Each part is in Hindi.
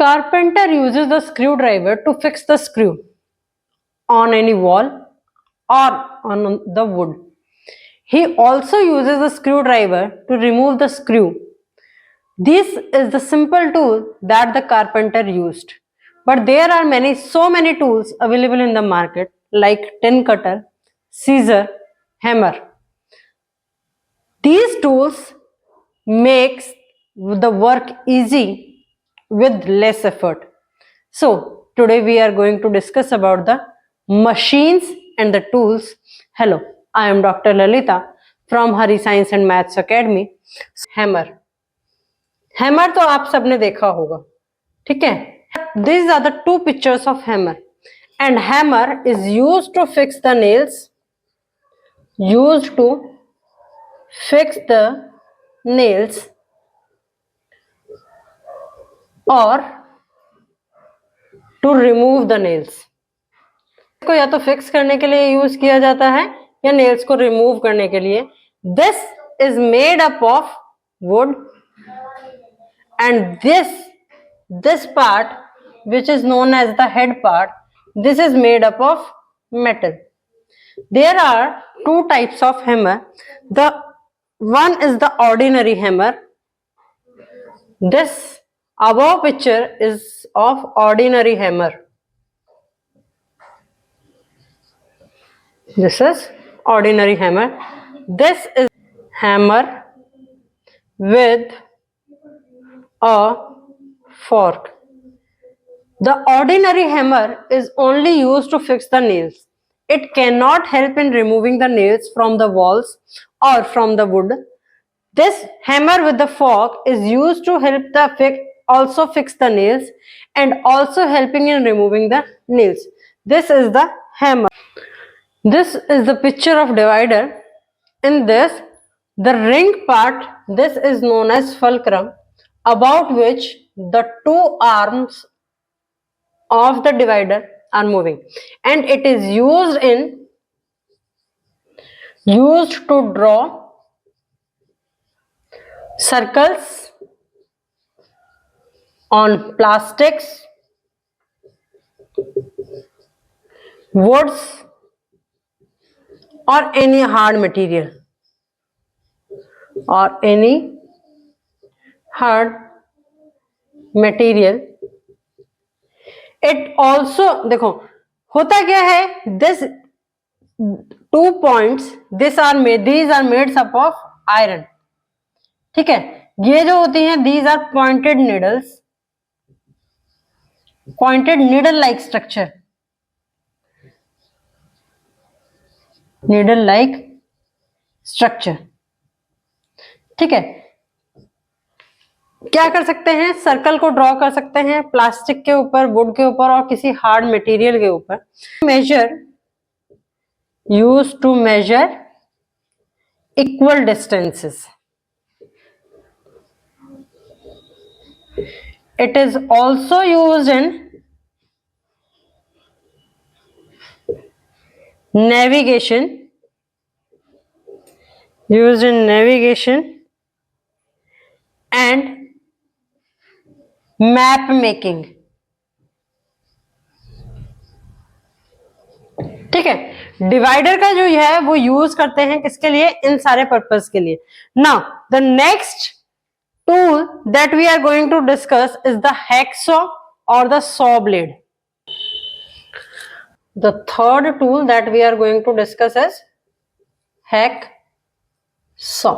carpenter uses the screwdriver to fix the screw on any wall or on the wood. He also uses the screwdriver to remove the screw. This is the simple tool that the carpenter used. But there are so many tools available in the market like tin cutter, scissor, hammer. These tools makes the work easy with less effort. So today we are going to discuss about the machines and the tools. Hello, I am Dr. Lalita from Hari Science and Maths Academy. Hammer. Hammer तो आप सबने देखा होगा, ठीक है? These are the two pictures of hammer, and hammer is used to fix the nails. Used to fix the nails or to remove the nails. इसको या तो फिक्स करने के लिए यूज किया जाता है या नेल्स को रिमूव करने के लिए. This is made up of wood, and this part which is known as the head part, this is made up of metal. There are two types of hammer. The one is the ordinary hammer. This above picture is of ordinary hammer. This is ordinary hammer. This is hammer with a fork. The ordinary hammer is only used to fix the nails. It cannot help in removing the nails from the walls or from the wood. This hammer with the fork is used to help also fix the nails and also helping in removing the nails. This is the hammer. This is the picture of divider. In this, the ring part, this is known as fulcrum, about which the two arms of the divider are moving, and it is used to draw circles on plastics, woods, or any hard material. It also, देखो होता क्या है, this 2 points, these are made up of iron. ठीक है, ये जो होती हैं, these are pointed needles, pointed needle like structure, needle like structure. ठीक है, क्या कर सकते हैं, सर्कल को ड्रॉ कर सकते हैं प्लास्टिक के ऊपर, वुड के ऊपर और किसी हार्ड मटेरियल के ऊपर. Measure used to measure equal distances. It is also used in navigation, and map making. ठीक है, डिवाइडर का जो है वो यूज करते हैं किसके लिए, इन सारे पर्पस के लिए. Now the next tool that we are going to discuss is the hacksaw or the saw blade. The third tool that we are going to discuss is hacksaw.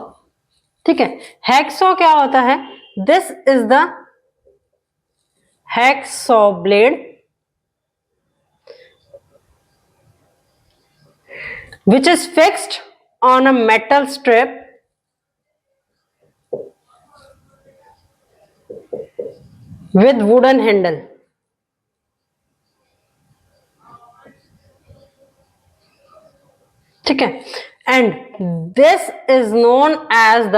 ठीक है, hacksaw क्या होता है, this is the hacksaw blade which is fixed on a metal strip with wooden handle. ठीक है, and this is known as the,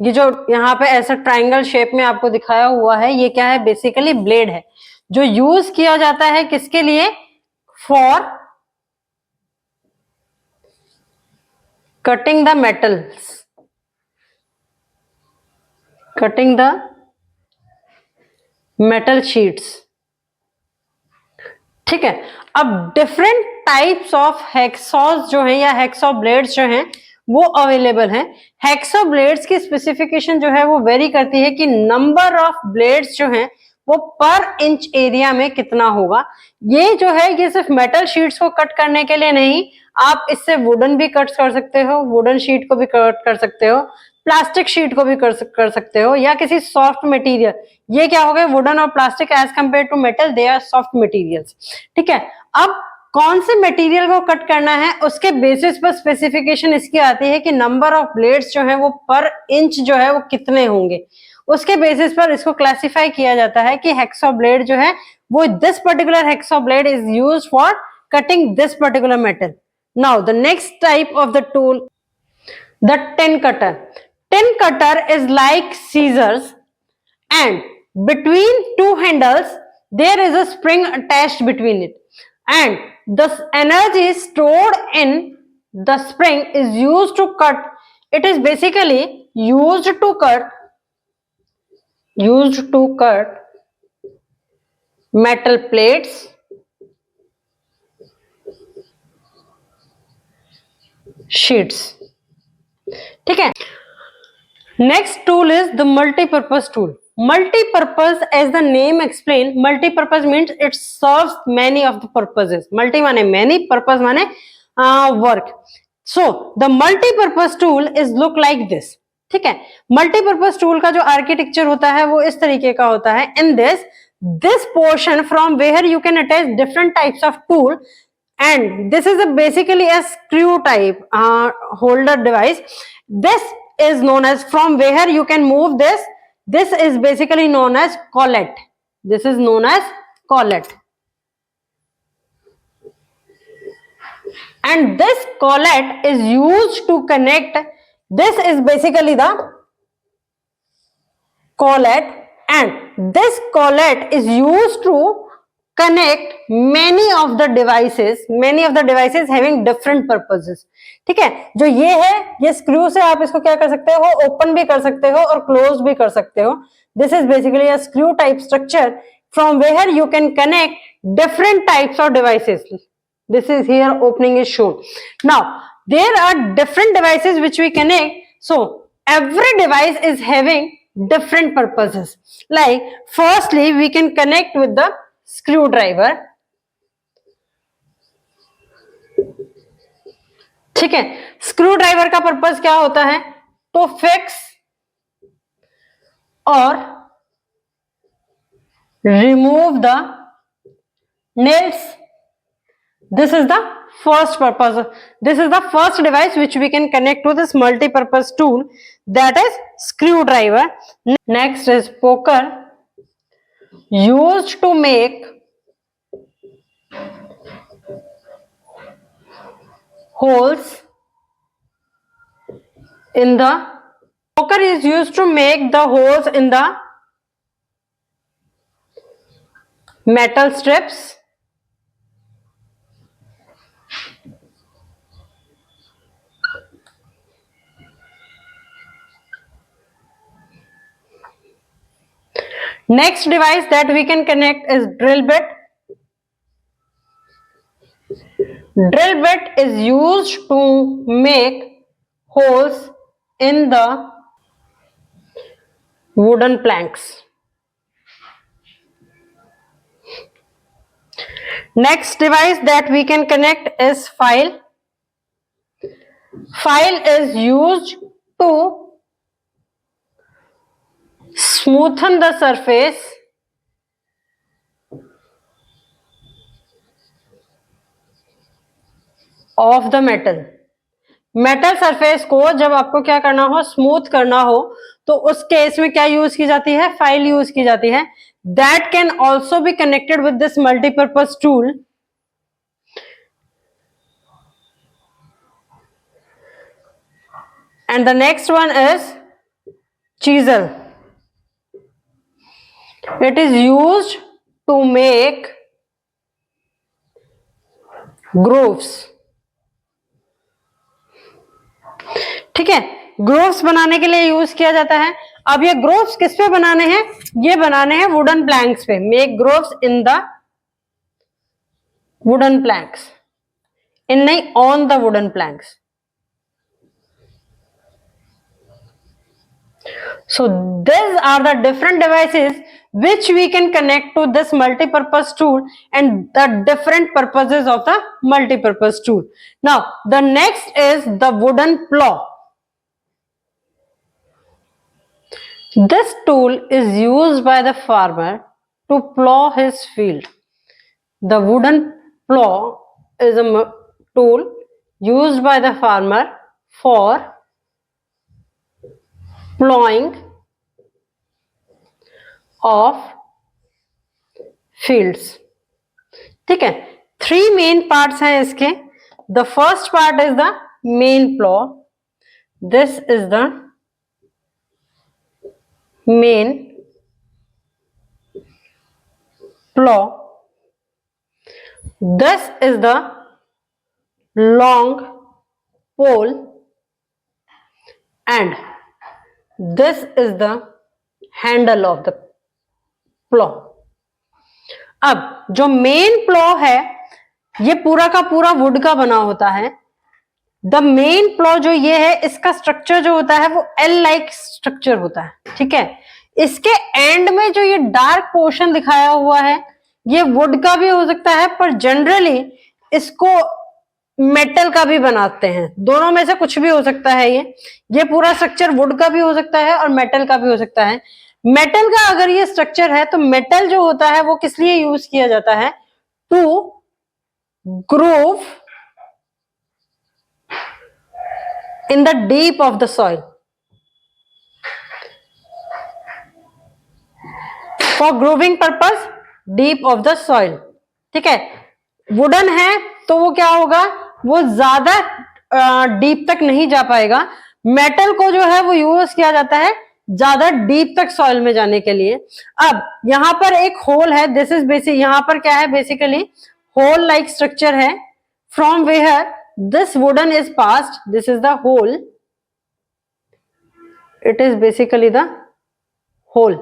ये जो यहाँ पे ऐसा ट्राइंगल शेप में आपको दिखाया हुआ है, ये क्या है, बेसिकली ब्लेड है जो यूज किया जाता है किसके लिए, for cutting the metals, cutting the metal sheets. ठीक है, अब डिफरेंट टाइप्स ऑफ हैक्सॉज जो है या हैक्सॉ ब्लेड्स जो हैं वो अवेलेबल हैं। हैक्सॉ ब्लेड्स की स्पेसिफिकेशन जो है वो वेरी करती है कि नंबर ऑफ ब्लेड्स जो हैं वो पर इंच एरिया में कितना होगा। ये जो है ये सिर्फ मेटल शीट्स को कट करने के लिए नहीं, आप इससे वुडन भी कट कर सकते हो, वुडन शीट को भी कट कर सकते हो, प्लास्टिक शीट को भी कर सकते हो, या किसी सॉफ्ट मटेरियल। ये क्या हो गए, वुडन और plastic as compare to metal they are soft materials. ठीक है, अब कौन से मटेरियल को कट करना है उसके बेसिस पर स्पेसिफिकेशन इसकी आती है कि नंबर ऑफ ब्लेड्स जो है वो पर इंच जो है वो कितने होंगे। उसके बेसिस पर इसको क्लासिफाई किया जाता है कि हेक्सो ब्लेड जो है वो this particular hexo blade is used for cutting this particular metal. Now the next type of the tool, the tin cutter. Tin cutter is like scissors, and between two handles there is a spring attached between it, and the energy stored in the spring is used to cut. It is basically used to cut metal plates, sheets. ठीक है, next tool is the multipurpose tool. Multipurpose as the name explain, multipurpose means it serves many of the purposes. Multi माने मेनी, पर्पज माने work. So the multipurpose tool is look like this. ठीक है, मल्टीपर्पज टूल का जो आर्किटेक्चर होता है वो इस तरीके का होता है। In this portion from where you can attach different types of tool, and this is basically a screw type holder device. This is known as, from where you can move this is basically known as collet. This is known as collet, and this collet is used to connect, this is basically the collet, and this collet is used to connect many of the devices having different purposes. ठीक है, जो ये है ये स्क्रू से आप इसको क्या कर सकते हो, ओपन भी कर सकते हो और क्लोज भी कर सकते हो। This is basically a screw type structure from where you can connect different types of devices. This is here opening is shown. Now there are different devices which we connect, so every device is having different purposes. Like firstly we can connect with the screwdriver. ठीक है, स्क्रू ड्राइवर का पर्पस क्या होता है, तो फिक्स और remove the nails. This is the first purpose. This is the first device which we can connect to this multi-purpose tool, that is screwdriver. Next is poker, used to make holes in the, poker is used to make the holes in the metal strips. Next device that we can connect is drill bit. Drill bit is used to make holes in the wooden planks. Next device that we can connect is file. File is used to smoothen the surface of the metal. Metal surface को जब आपको क्या करना हो, स्मूथ करना हो, तो उस केस में क्या यूज की जाती है, फाइल यूज की जाती है। That can also be connected with this multipurpose tool. And the next one is chisel. It is used to make grooves. ठीक है, ग्रूव्स बनाने के लिए यूज किया जाता है। अब ये ग्रोव्स किस पे बनाने हैं? ये बनाने हैं वुडन प्लैंक्स पे। Make grooves in the wooden planks, in नहीं, on the wooden planks. So these are the different devices which we can connect to this multi-purpose tool and the different purposes of the multi-purpose tool. Now the next is the wooden plow. This tool is used by the farmer to plow his field. The wooden plow is a tool used by the farmer for plowing of fields. ठीक है, 3 मेन पार्ट्स हैं इसके। The first part is the main plough, this is the main plough, this is the long pole and this is the handle of the plough. अब जो मेन प्लॉ है ये पूरा का पूरा वुड का बना होता है। द मेन प्लॉ जो ये है, इसका स्ट्रक्चर जो होता है वो एल लाइक स्ट्रक्चर होता है। ठीक है, इसके एंड में जो ये डार्क पोर्शन दिखाया हुआ है ये वुड का भी हो सकता है, पर जनरली इसको मेटल का भी बनाते हैं। दोनों में से कुछ भी हो सकता है। ये पूरा स्ट्रक्चर वुड का भी हो सकता है और मेटल का भी हो सकता है। मेटल का अगर ये स्ट्रक्चर है तो मेटल जो होता है वो किस लिए यूज किया जाता है? To groove in the deep of the soil, for grooving purpose deep of the soil. ठीक है, वुडन है तो वो क्या होगा, वो ज्यादा डीप तक नहीं जा पाएगा। मेटल को जो है वो यूज किया जाता है ज्यादा डीप तक सॉइल में जाने के लिए। अब यहां पर एक होल है, दिस इज बेसिक, यहां पर क्या है, बेसिकली होल लाइक स्ट्रक्चर है। From where this wooden is passed, this is the hole, it is basically the hole.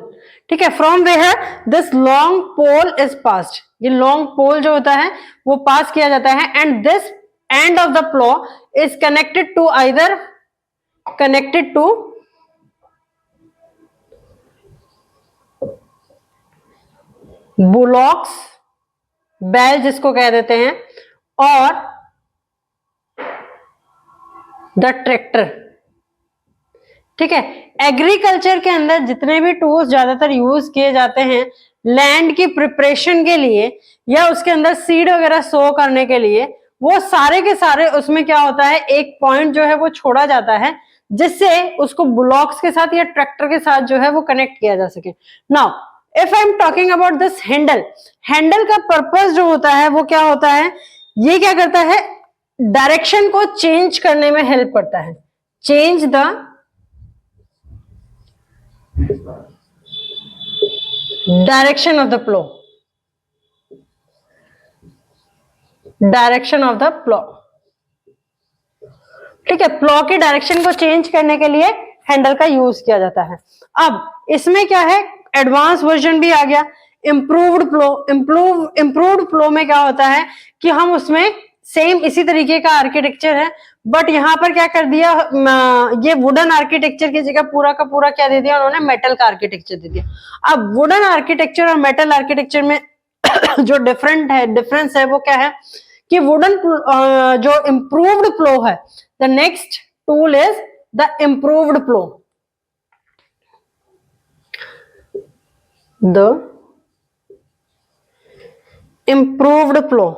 ठीक है, from where this long pole is passed, ये लॉन्ग पोल जो होता है वो पास किया जाता है। And this end of the plough is connected to either connected to bullocks, बैल जिसको कह देते हैं, और द ट्रैक्टर। ठीक है, एग्रीकल्चर के अंदर जितने भी टूल्स ज्यादातर यूज किए जाते हैं लैंड की प्रिपरेशन के लिए या उसके अंदर सीड वगैरह सो करने के लिए, वो सारे के सारे उसमें क्या होता है, एक पॉइंट जो है वो छोड़ा जाता है जिससे उसको ब्लॉक्स के साथ या ट्रैक्टर के साथ जो है वो कनेक्ट किया जा सके। Now if I am talking about this handle, handle का पर्पस जो होता है वो क्या होता है, ये क्या करता है, डायरेक्शन को चेंज करने में हेल्प करता है। Change the direction of the plough, direction of the plough. ठीक है, प्लो की डायरेक्शन को चेंज करने के लिए हैंडल का यूज किया जाता है। अब इसमें क्या है, एडवांस वर्जन भी आ गया, इंप्रूव्ड प्लो। इंप्रूव्ड प्लो में क्या होता है कि हम उसमें सेम इसी तरीके का आर्किटेक्चर है, बट यहां पर क्या कर दिया, ये वुडन आर्किटेक्चर की जगह पूरा का पूरा क्या दे दिया उन्होंने, मेटल का आर्किटेक्चर दे दिया। अब वुडन आर्किटेक्चर और मेटल आर्किटेक्चर में जो डिफरेंस है वो क्या है कि वुडन जो इंप्रूव्ड प्लो है, the next tool is the improved plough. The improved plough,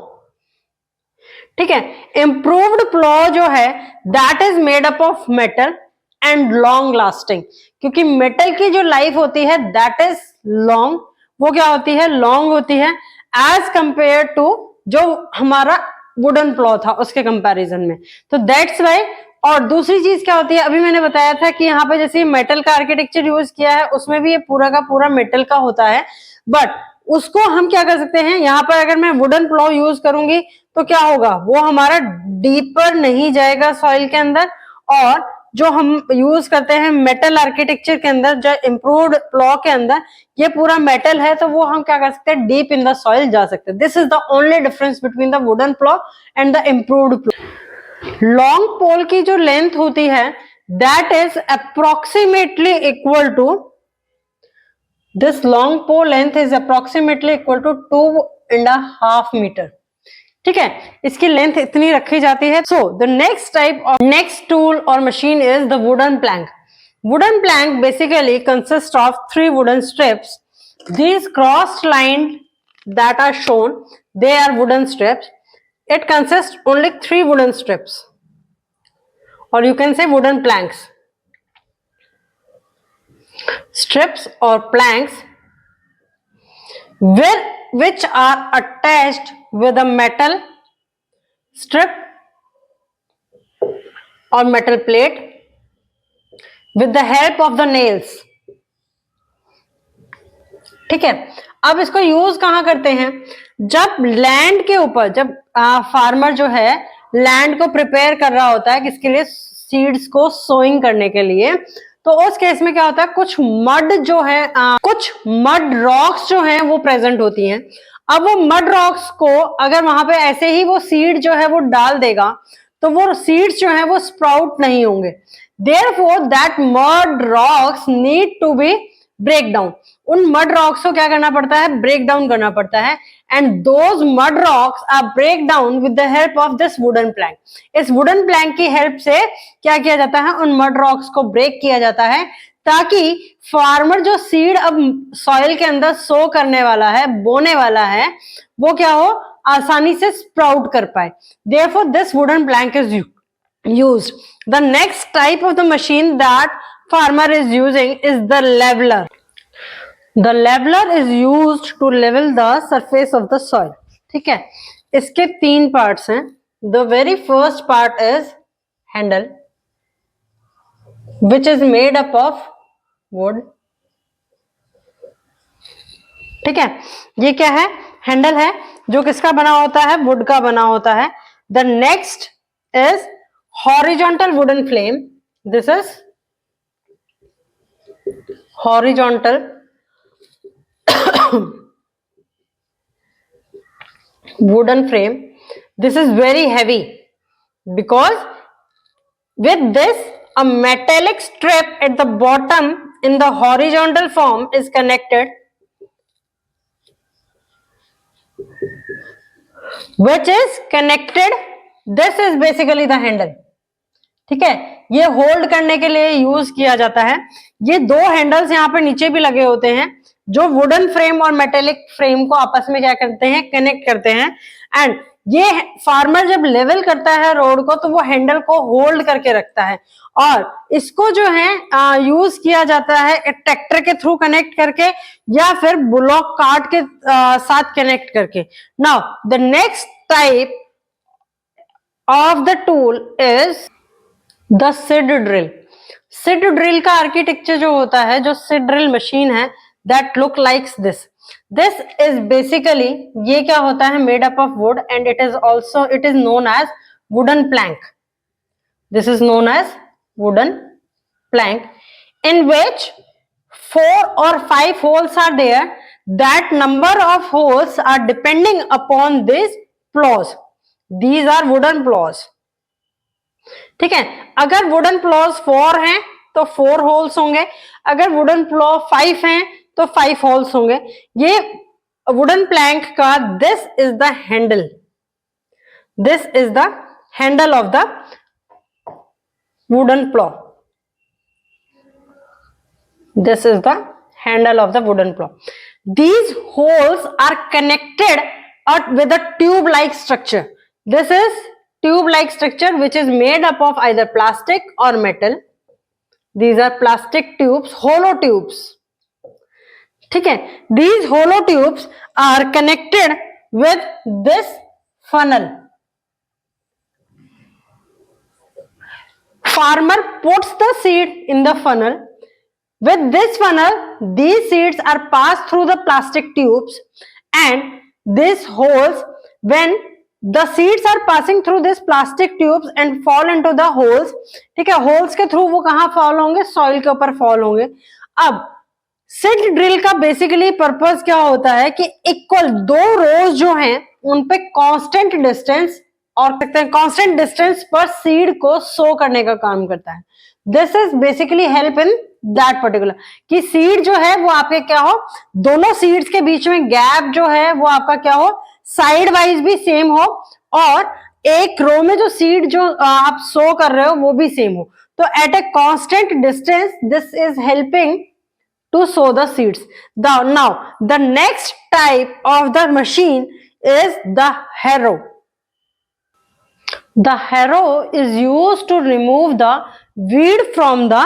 ठीक है, इंप्रूव्ड प्लो जो है that is made up of metal and long lasting, क्योंकि मेटल की जो लाइफ होती है दैट इज लॉन्ग, वो क्या होती है, लॉन्ग होती है एज कंपेयर टू जो हमारा वुडन प्लो था उसके कंपैरिजन में। तो दैट्स वाई। और दूसरी चीज क्या होती है, अभी मैंने बताया था कि यहाँ पे जैसे मेटल का आर्किटेक्चर यूज किया है उसमें भी ये पूरा का पूरा मेटल का होता है, बट उसको हम क्या कर सकते हैं, यहाँ पर अगर मैं वुडन प्लो यूज करूंगी तो क्या होगा, वो हमारा डीपर नहीं जाएगा सॉइल के अंदर और जो हम यूज करते हैं मेटल आर्किटेक्चर के अंदर, जो इम्प्रूव्ड प्लॉ के अंदर ये पूरा मेटल है, तो वो हम क्या कर सकते हैं, डीप इन द सॉइल जा सकते हैं. This is the only difference between the wooden plough and the improved plough. Long pole की जो लेंथ होती है that is approximately equal to, this long pole length is approximately equal to 2.5 metre. ठीक है, इसकी लेंथ इतनी रखी जाती है. So the next type of next tool और machine is the wooden plank. Wooden plank basically consist of 3 wooden strips. These crossed lines that are shown, they are wooden strips. It consists only 3 wooden strips, or you can say wooden planks. Strips or planks which are attached with a metal strip or metal plate with the help of the nails. ठीक है, अब इसको यूज कहां करते हैं, जब लैंड के ऊपर, जब फार्मर जो है लैंड को प्रिपेयर कर रहा होता है किसके लिए, सीड्स को सोइंग करने के लिए, तो उस केस में क्या होता है, कुछ मड जो है, कुछ मड रॉक्स जो हैं वो प्रेजेंट होती हैं. अब वो मड रॉक्स को अगर वहां पे ऐसे ही वो सीड जो है वो डाल देगा तो वो सीड्स जो है वो स्प्राउट नहीं होंगे. Therefore that mud rocks need to be break down. उन मड रॉक्स को क्या करना पड़ता है, ब्रेक डाउन करना पड़ता है. And those mud rocks are break down with the help of this wooden plank. इस वुडन प्लैंक की हेल्प से क्या किया जाता है, उन मड रॉक्स को ब्रेक किया जाता है, ताकि फार्मर जो सीड अब सॉइल के अंदर सो करने वाला है, बोने वाला है, वो क्या हो, आसानी से स्प्राउट कर पाए. Therefore this wooden Planck is used. The next type of the machine that farmer is using is the leveler. The leveler is used to level the surface of the soil. ठीक है, इसके 3 parts हैं. The very first part is handle, which is made up of wood. ठीक है, ये क्या है, हैंडल है जो किसका बना होता है, वुड का बना होता है. The next is horizontal wooden frame. This is horizontal wooden frame. This is very heavy because with this a metallic strip at the bottom in the horizontal form is connected, which is connected. This is basically the handle. ठीक है, ये होल्ड करने के लिए यूज किया जाता है. ये 2 हैंडल्स यहाँ पे नीचे भी लगे होते हैं जो वुडन फ्रेम और मेटेलिक फ्रेम को आपस में क्या करते हैं, कनेक्ट करते हैं. एंड ये फार्मर जब लेवल करता है रोड को तो वो हैंडल को होल्ड करके रखता है, और इसको जो है यूज किया जाता है ट्रैक्टर के थ्रू कनेक्ट करके या फिर बुलॉक कार्ट के साथ कनेक्ट करके. Now the next type of the tool is the seed drill. Seed drill का आर्किटेक्चर जो होता है, जो seed drill मशीन है, that look like this. This is basically, ये क्या होता है, made up of wood and it is known as wooden plank. This is known as wooden plank in which 4 or 5 holes are there. That number of holes are depending upon these plows. These are wooden plows. ठीक है, अगर वुडन प्लॉज 4 हैं तो 4 होल्स होंगे, अगर वुडन प्लॉ 5 हैं तो 5 होल्स होंगे. ये वुडन प्लैंक का this is the handle. This is the handle of the wooden plough. This is the handle of the wooden plow. These holes are connected with a tube-like structure. This is tube-like structure which is made up of either plastic or metal. These are plastic tubes, hollow tubes. ठीक है, these hollow tubes are connected with this funnel. Farmer puts the seed in the funnel. With this funnel, these seeds are passed through the plastic tubes, and these holes, when The seeds are passing through this plastic tubes and fall into the holes. ठीक है, होल्स के थ्रू वो कहाँ फॉल होंगे, सॉइल के ऊपर फॉल होंगे. अब सीड ड्रिल का बेसिकली पर्पस क्या होता है कि इक्वल दो रोज जो हैं उन पे कांस्टेंट डिस्टेंस और कांस्टेंट डिस्टेंस पर सीड को सो करने का काम करता है. This is basically help in that particular कि सीड जो है वो आपके क्या हो, दोनों सीड्स के बीच में गैप जो है वो आपका क्या हो, साइड वाइज भी सेम हो और एक रो में जो सीड जो आप सो कर रहे हो वो भी सेम हो. तो at a constant distance this is helping to sow the seeds. Now the next type of the machine is the harrow. The harrow is used to remove the weed from the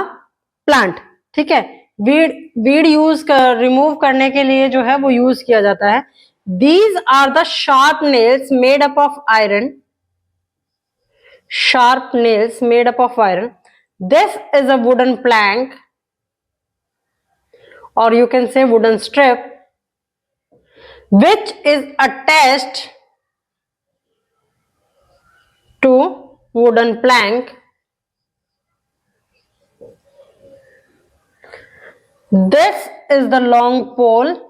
plant. ठीक है, weed यूज रिमूव करने के लिए जो है वो यूज किया जाता है. These are the sharp nails made up of iron. Sharp nails made up of iron. This is a wooden plank, or you can say wooden strip, which is attached to wooden plank. This is the long pole,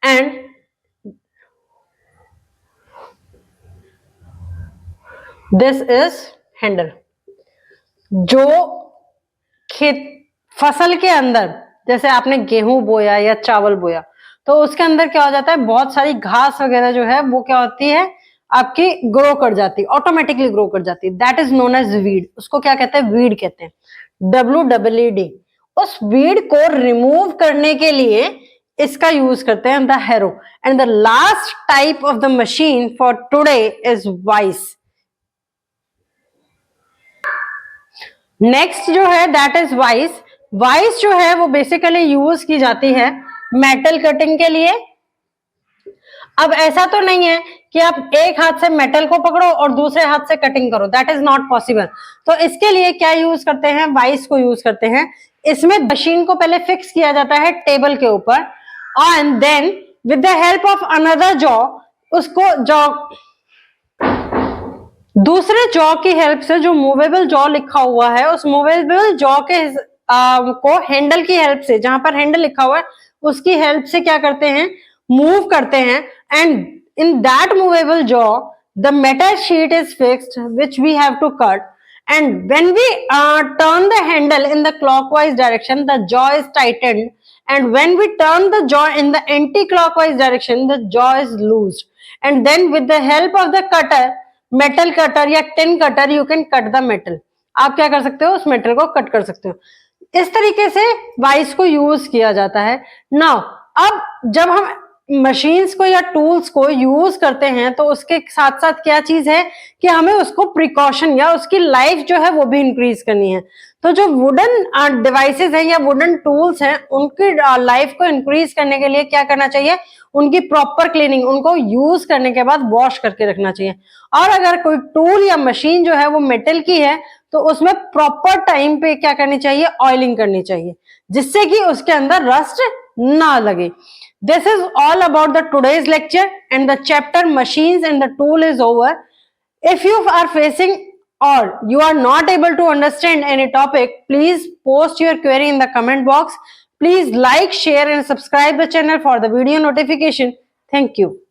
and this is handle. जो खेत फसल के अंदर जैसे आपने गेहूं बोया या चावल बोया तो उसके अंदर क्या हो जाता है, बहुत सारी घास वगैरह जो है वो क्या होती है आपकी ग्रो कर जाती है, ऑटोमेटिकली ग्रो कर जाती है. That is known as weed. उसको क्या कहते हैं, वीड कहते हैं, WEED. उस वीड को रिमूव करने के लिए इसका यूज करते हैं the harrow. And the last type of the machine for today is vice. Next जो है दैट इज वाइस. वाइस जो है वो बेसिकली यूज की जाती है मेटल कटिंग के लिए. अब ऐसा तो नहीं है कि आप एक हाथ से मेटल को पकड़ो और दूसरे हाथ से कटिंग करो, दैट इज नॉट पॉसिबल. तो इसके लिए क्या यूज करते हैं, वाइस को यूज करते हैं. इसमें मशीन को पहले फिक्स किया जाता है टेबल के ऊपर and then with the help of another jaw, उसको जॉ दूसरे जॉ की हेल्प से, जो मूवेबल जॉ लिखा हुआ है उस मूवेबल जॉ के को हैंडल की हेल्प से, जहां पर हैंडल लिखा हुआ है उसकी हेल्प से क्या करते हैं, मूव करते हैं. And in that movable jaw the metal sheet is fixed which we have to cut. And when we turn the handle in the clockwise direction, the jaw is tightened. And when we turn the jaw in the anti-clockwise direction, the jaw is loosed. And then with the help of the cutter, metal cutter या tin cutter, you can cut the metal. आप क्या कर सकते हो, उस मेटल को कट कर सकते हो. इस तरीके से वाइस को यूज किया जाता है. नाउ अब जब हम मशीन्स को या टूल्स को यूज करते हैं तो उसके साथ साथ क्या चीज है कि हमें उसको प्रिकॉशन या उसकी लाइफ जो है वो भी इंक्रीज करनी है. तो जो वुडन डिवाइसेस हैं या वुडन टूल्स हैं उनकी लाइफ को इंक्रीज करने के लिए क्या करना चाहिए, उनकी प्रॉपर क्लीनिंग, उनको यूज करने के बाद वॉश करके रखना चाहिए. और अगर कोई टूल या मशीन जो है वो मेटल की है तो उसमें प्रॉपर टाइम पे क्या करनी चाहिए, ऑयलिंग करनी चाहिए, जिससे कि उसके अंदर रस्ट ना लगे. This is all about the today's lecture and the chapter machines and the tool is over. If you are facing or you are not able to understand any topic, please post your query in the comment box. Please like, share and subscribe the channel for the video notification. Thank you.